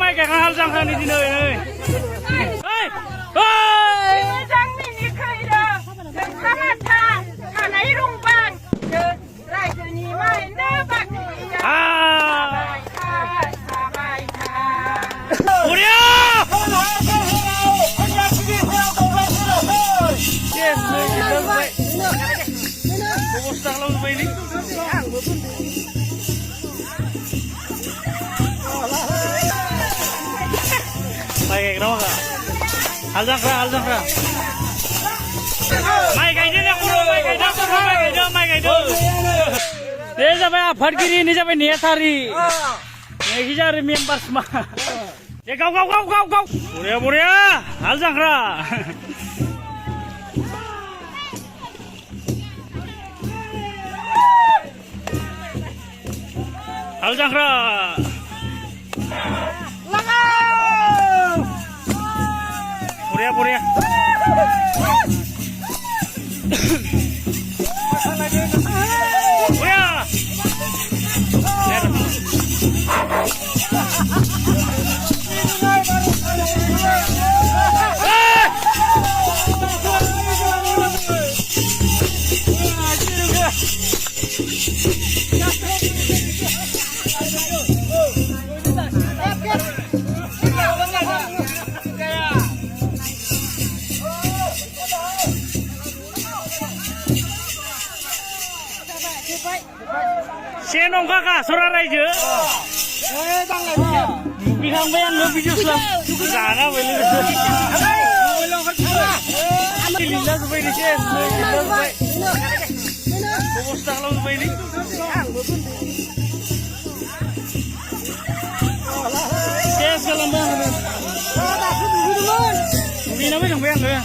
माइ गायखां हाल जांख्रानि दिनै नै मोजां मिनिखैरो नोंथाङा थानाय रंबां रायजोनि माइनो बाख्रिया माइ गायग्रा हाल जांख्रा माइ गायदों ना खर' माइ गायदों बे जाबाय आफादगिरि नै जाबाय नेहाथारि नैखि जाबाय मेम्बार्स मा दे गाव बरिया हाल जांख्रा हाल जांख्रा बरिया बरिया Senong kakak, sora raja. Bihang bayang lo video selam. Sana beli. Lila supaya di sen. Lila supaya. Bostak lo supaya di. Ses kalau bayang. Bina bayang bayang ya.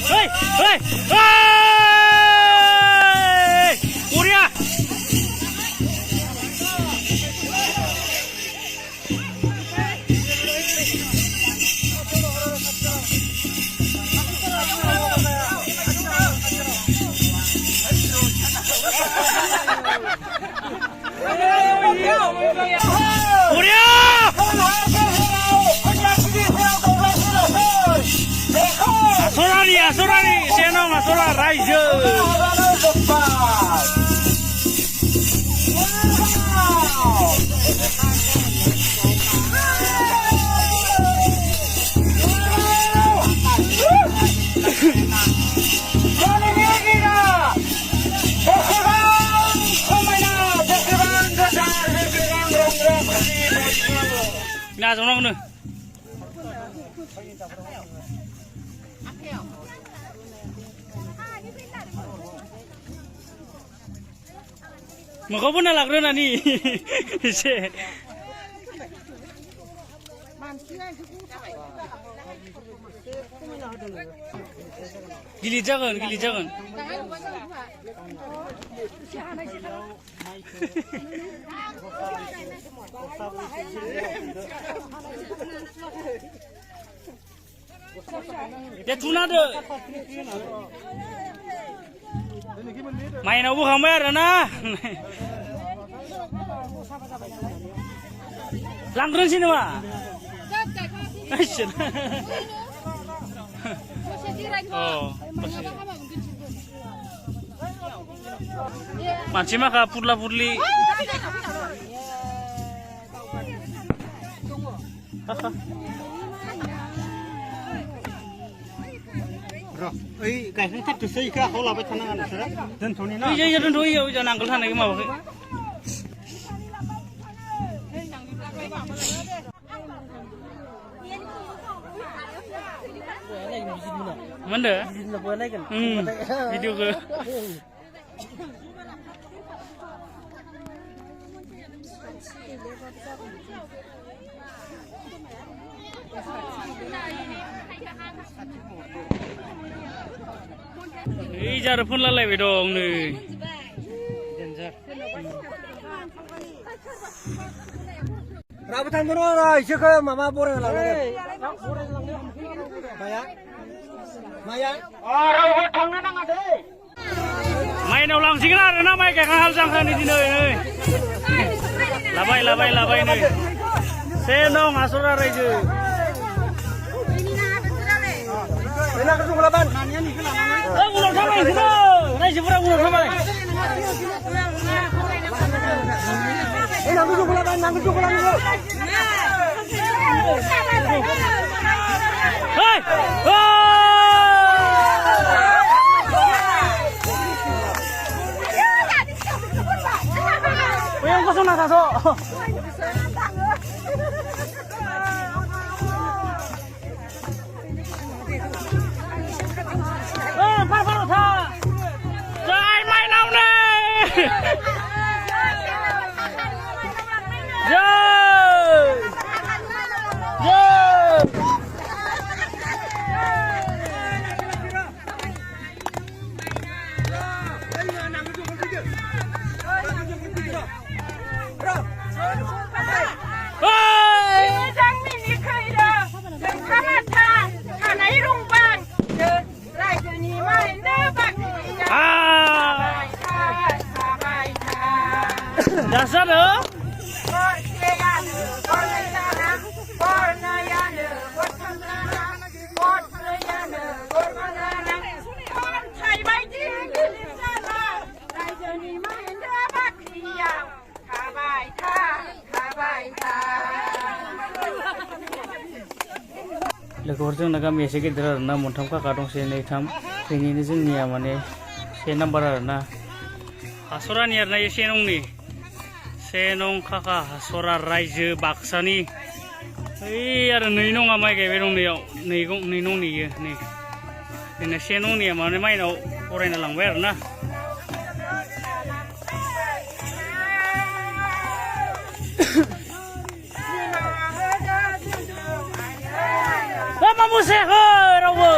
Hei, hei, hei. Uria. Asorani, senong asora raja. Nah, sonong nu. Maka pun nak lakukan ni, gili jangan. Dia tuna deh. Main abu kamera na. Langkron sini mah. Oh. Macam mana purla-purli? Guys, ini tak bisa ikat kalau apa tangan anda sudah. Dan Tony na. Iya, dan Tony ya, jangan angkel sana gimana pakai. Mana? Video ke? Jar pun lalai bedong ni. Rabutan dulu lah, isyarat mama boreng lalai. Maya. Rabutan mana nggak ada? Main ulang sih kan? Ada nama kayak hal jangka ni Labai nih. Senong Hasora Raja. Enak ke sunglaban. Ulang sama ini. Raja pura ulang sama. Enak ke sunglaban, nang ke sunglaban. Hei! Yang kosong nak taso. Par tha. Jai mai nam ne. Dasar loh. Logoफोरजों गामि एसे गिदिर आरोना मोनथाम काका दं से नै थाम बेनिनो जोंनिया माने से नाम्बार आरोना हासरानि आरोना ए से नंनि सेनं काका हासरा रायजो बाक्सानि ओइ आरो नै नङा माइ गायबाय दं नैयाव नै नंनि इयो नै जोंना से नंनिया माने माइनाव फरायना लांबाय आरोना मा मुसे हो रावबो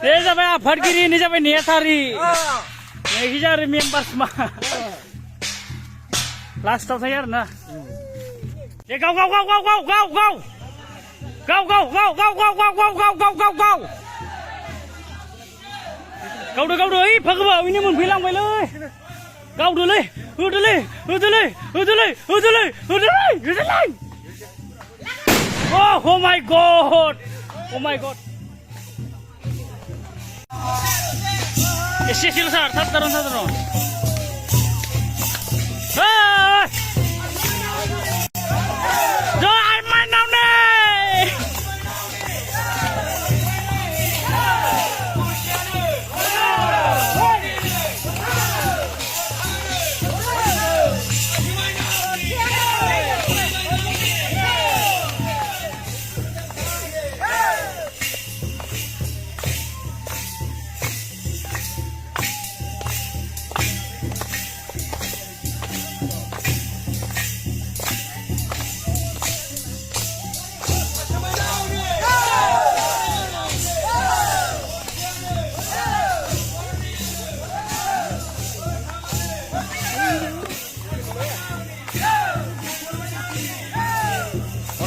Ini sampai afadgiri ini sampai niatari. Ini jadi member semua. Last stop saya na. Ya go. Kau dah, pagbaw ini mun bilang boleh. Kau dulu. Oh my god. Isi sar, satu. Hei! Jangan main nih.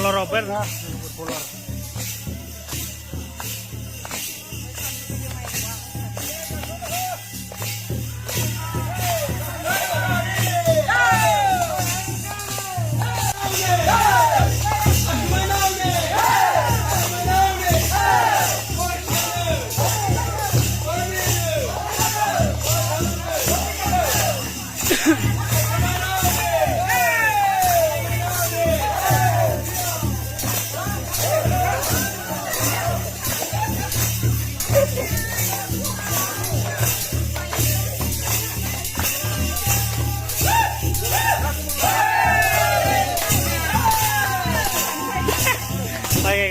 Robert Kayak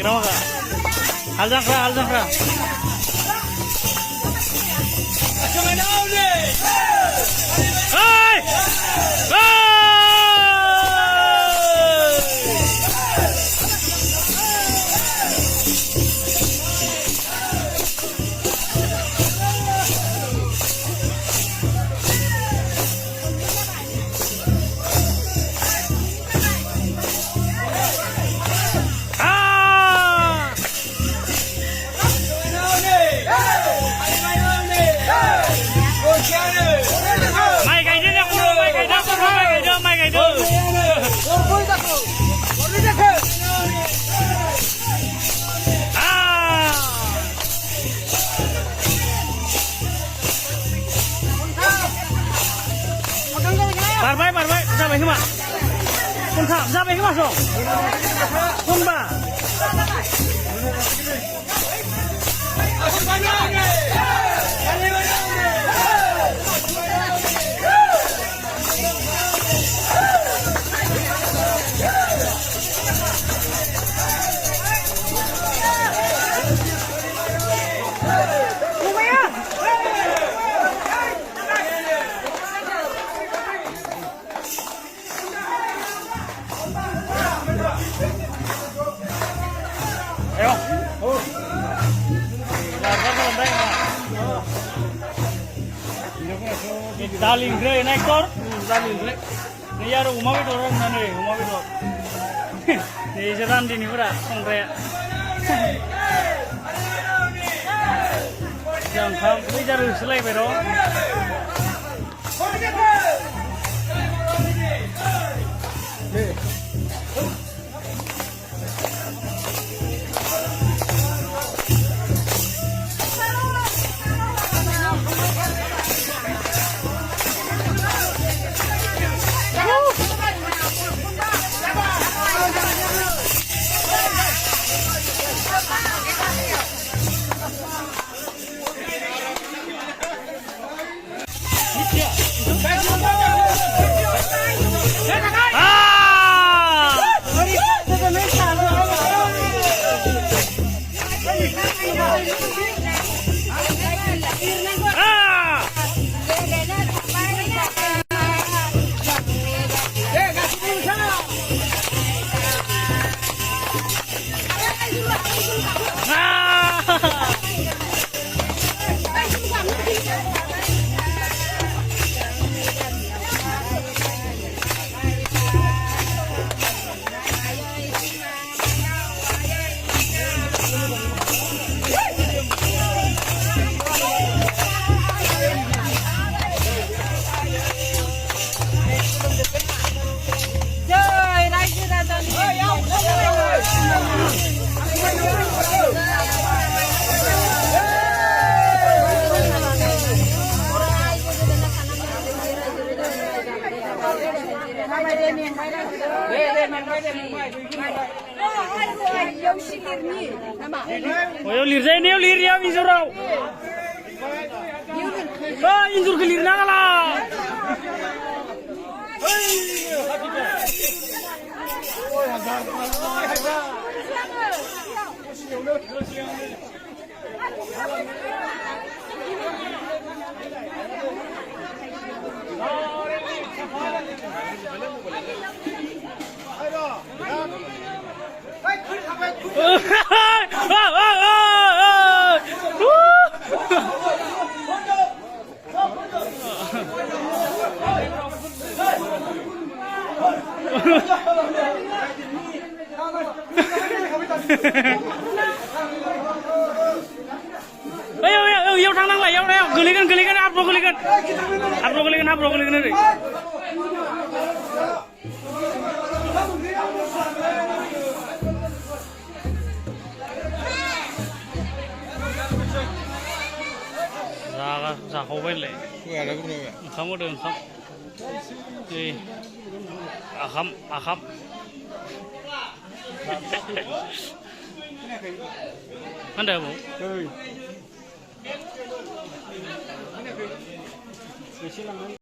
kenapa kak? Hal jangkra. Hai! Mai cái đó kurang, mai cái đó. Barbai, sampai kemana? Pun tak, sampai kemana so? Pun ba? Daling grey naik kor, daling grey. Ini ya rumah itu orang mana ni, rumah itu. Ini jalan di ni pura, songkaya. Jangan kau beli jarum selai bero. Oh, lir saya ni, lir ya, injurau. Oh, injur ke lir nangala. Ayo thang lại, gelikan, abro gelikan ini. Zaga, zaga, beli. Kamu dengan kamu. आखाम Anda mau? Kecil